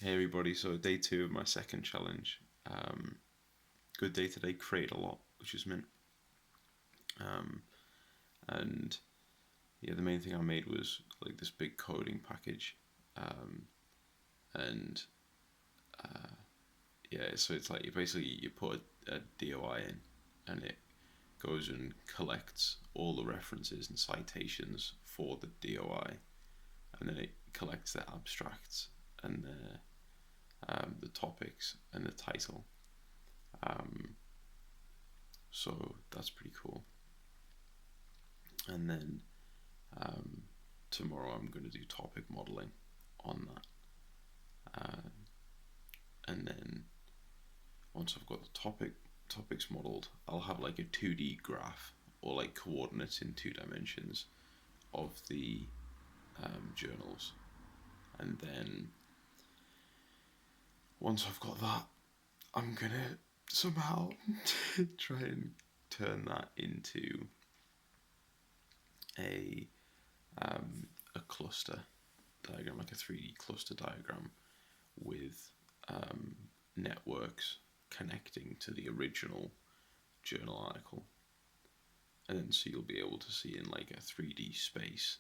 Hey everybody, so day two of my second challenge. Um, Good day today, created a lot, which is mint. Um, and yeah, the main thing I made was like this big coding package. Um, and yeah, so it's like you put a DOI in and it goes and collects all the references and citations for the DOI, and then it collects the abstracts and the topics and the title. Um, so that's pretty cool. And then um, tomorrow I'm going to do topic modeling on that. And then once I've got the topics modeled, I'll have like a 2D graph or like coordinates in 2 dimensions of the journals. And then once I've got that, I'm gonna somehow try and turn that into a a cluster diagram, like a 3D cluster diagram with um, networks connecting to the original journal article. And then so you'll be able to see in like a 3D space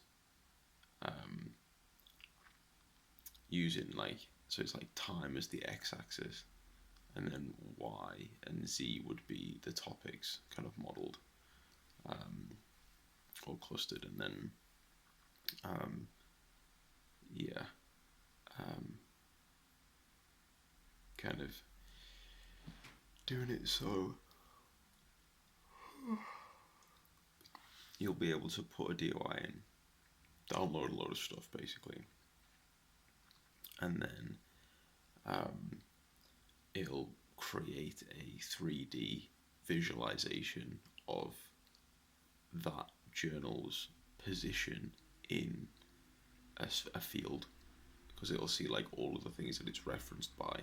um, using like, so it's like time as the x-axis, and then y and z would be the topics kind of modeled um, or clustered, and then um, yeah, um, kind of doing it so you'll be able to put a DOI in, download a load of stuff basically, and then um, it'll create a 3D visualization of that journal's position in a field, because it'll see like all of the things that it's referenced by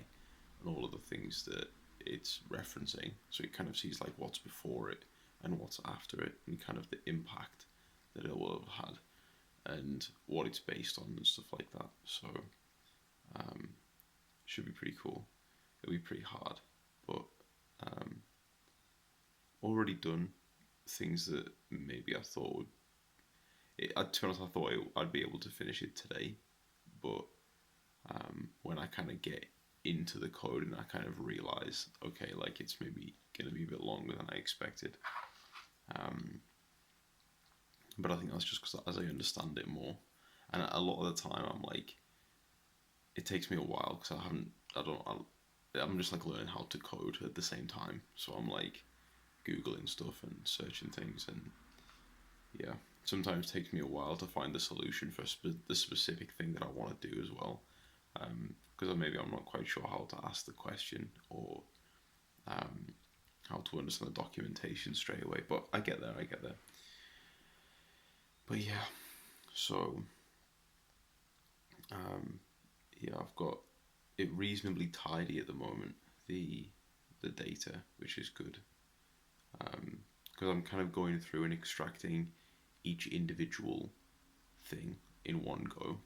and all of the things that it's referencing. So it kind of sees like what's before it and what's after it, and kind of the impact that it will have had and what it's based on and stuff like that. So um, should be pretty cool. It'll be pretty hard, but um, already done things that maybe I thought would. To be honest, I thought I'd be able to finish it today, but when I kind of get into the code and I kind of realize, okay, like it's maybe going to be a bit longer than I expected. Um, but I think that's just because as I understand it more, and a lot of the time I'm like, it takes me a while because I'm just like learning how to code at the same time. So I'm like googling stuff and searching things, and yeah, sometimes it takes me a while to find the solution for the specific thing that I want to do as well. Because maybe I'm not quite sure how to ask the question or um, how to understand the documentation straight away. But I get there, I get there. But yeah, so um, yeah, I've got it reasonably tidy at the moment. The the data, which is good, because I'm kind of going through and extracting each individual thing in one go.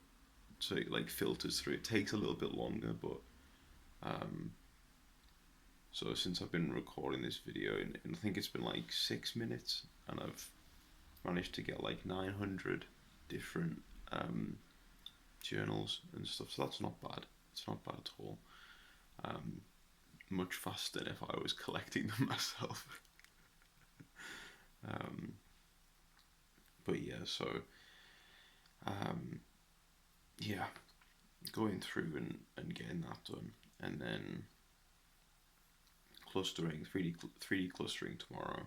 So it like filters through. It takes a little bit longer, but um, so since I've been recording this video, and I think it's been like 6 minutes, and I've managed to get like 900 different um, journals and stuff. So that's not bad. It's not bad at all. Um, Much faster than if I was collecting them myself. um, but yeah, so um, yeah, going through and getting that done, and then clustering 3D clustering tomorrow.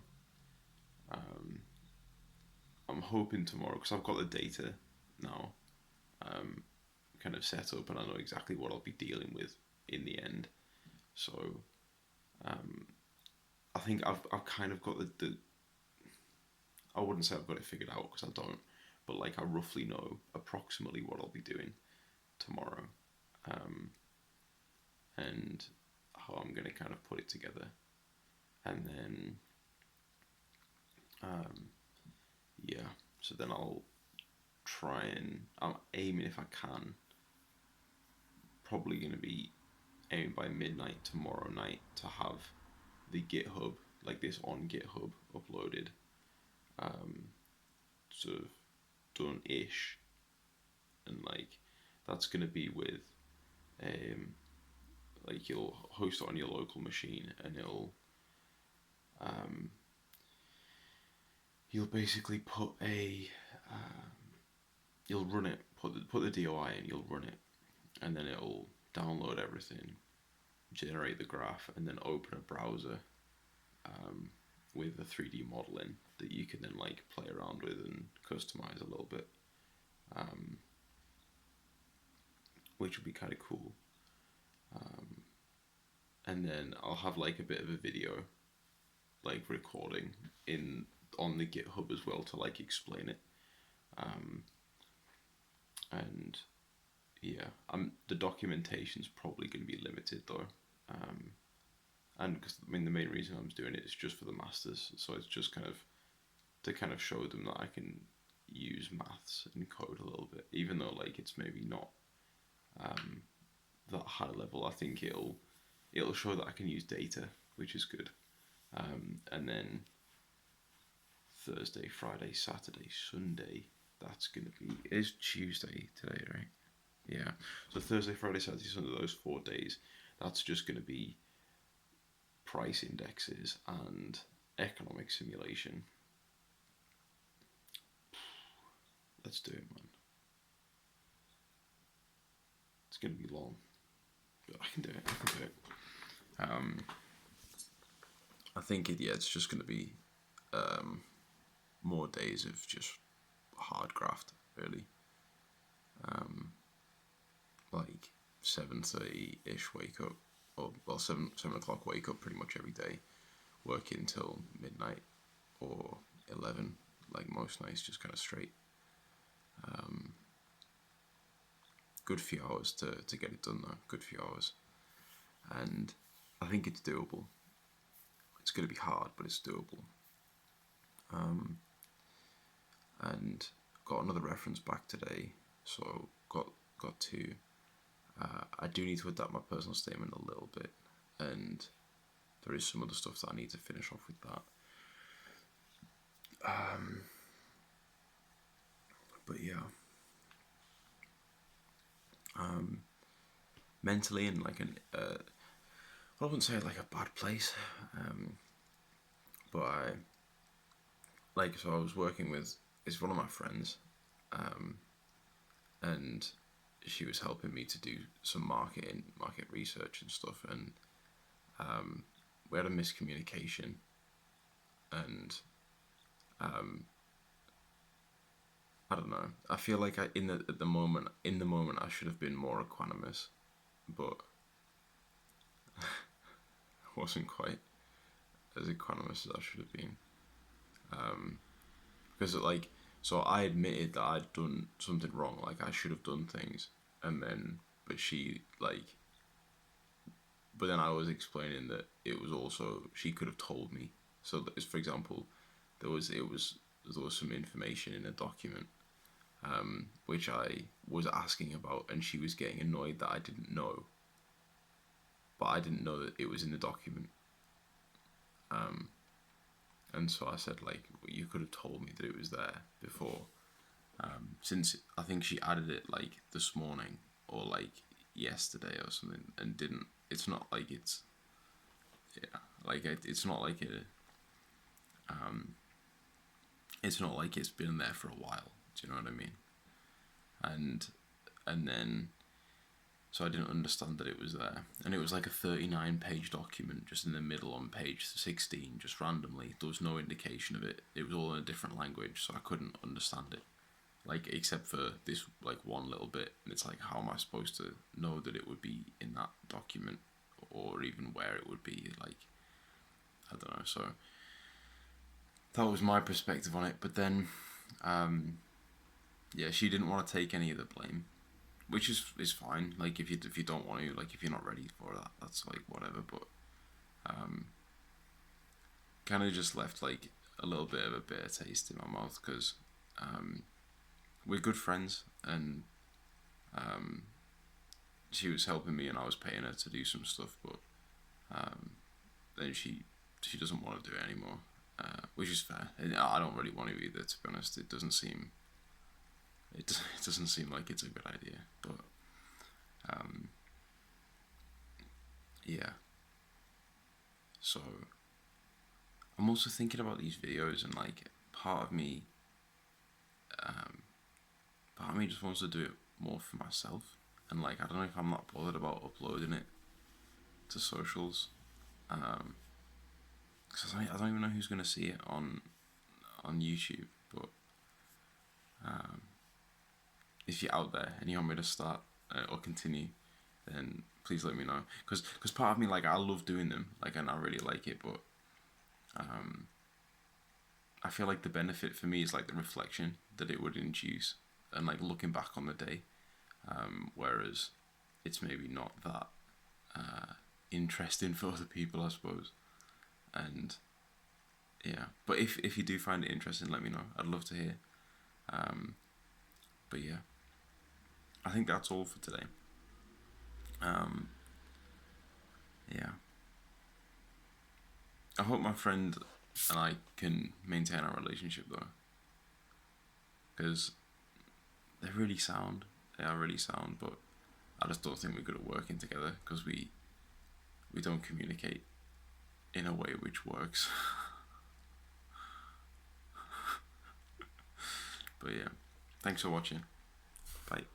Um, I'm hoping tomorrow, because I've got the data now um, kind of set up, and I know exactly what I'll be dealing with in the end. So um, I think I've kind of got the I wouldn't say I've got it figured out because I don't, but like I roughly know approximately what I'll be doing tomorrow, um, and how I'm going to kind of put it together, and then um, yeah, so then I'll try and I'm aiming if I can probably going to be aiming by midnight tomorrow night to have the GitHub, like this on GitHub, uploaded, sort of done ish, and like that's going to be with, like you'll host it on your local machine, and um, you'll basically put a, you'll run it, put the DOI in, you'll run it, and then it'll download everything, generate the graph, and then open a browser with a 3D modeling that you can then like play around with and customize a little bit, which would be kind of cool. And then I'll have like a bit of a video, like recording in on the GitHub as well to like explain it. And yeah, the documentation's probably going to be limited though. And because I mean the main reason I'm doing it is just for the masters, so it's just kind of to kind of show them that I can use maths and code a little bit, even though like it's maybe not that high level. I think it'll show that I can use data, which is good. And then Thursday, Friday, Saturday, Sunday, that's gonna be, it's Tuesday today, right? Yeah. So Thursday, Friday, Saturday, Sunday, those 4 days, that's just gonna be price indexes and economic simulation. Let's do it, man. It's gonna be long, but I can do it. I think it's just gonna be more days of just hard graft, really. Like 7:30 ish wake up, or well 7 o'clock wake up pretty much every day, working till midnight or 11, like most nights, just kind of straight. Good few hours to get it done though, good few hours. And I think it's doable. It's going to be hard, but it's doable. And got another reference back today, so got to. I do need to adapt my personal statement a little bit, and there is some other stuff that I need to finish off with that. But yeah, mentally in like an I wouldn't say like a bad place, but I was working with, it's one of my friends, and she was helping me to do some market research and stuff, and we had a miscommunication, and I don't know. I feel like in the moment I should have been more equanimous, but I wasn't quite as equanimous as I should have been. Because so I admitted that I'd done something wrong, like I should have done things, and then but then I was explaining that it was also, she could have told me. So that, for example, there was some information in a document, which I was asking about, and she was getting annoyed that I didn't know. But I didn't know that it was in the document. And so I said, like, well, you could have told me that it was there before. Since I think she added it like this morning or like yesterday or something, and didn't. It's not like it's, yeah, like it's not like it's not like it's been there for a while. Do you know what I mean? And then, so I didn't understand that it was there, and it was like a 39-page document, just in the middle on page 16, just randomly. There was no indication of it. It was all in a different language, so I couldn't understand it, like except for this like one little bit. And it's like, how am I supposed to know that it would be in that document, or even where it would be? Like, I don't know. So that was my perspective on it. But then, yeah, she didn't want to take any of the blame, which is fine. Like, if you don't want to, like, if you're not ready for that, that's like whatever. But kind of just left like a little bit of a bitter taste in my mouth, because we're good friends, and she was helping me and I was paying her to do some stuff, but then she doesn't want to do it anymore, which is fair. And I don't really want to either, to be honest. It doesn't seem like it's a good idea, but yeah. So I'm also thinking about these videos, and like part of me just wants to do it more for myself, and like I don't know if I'm not bothered about uploading it to socials, because I don't even know who's gonna see it on YouTube. But if you're out there and you want me to start or continue, then please let me know. Because part of me, like, I love doing them, like, and I really like it, but I feel like the benefit for me is like the reflection that it would induce, and like looking back on the day, whereas it's maybe not that interesting for other people, I suppose. And yeah, but if you do find it interesting, let me know. I'd love to hear. But yeah, I think that's all for today. Yeah, I hope my friend and I can maintain our relationship though, because they're really sound. They are really sound, but I just don't think we're good at working together because we don't communicate in a way which works. But yeah, thanks for watching. Bye.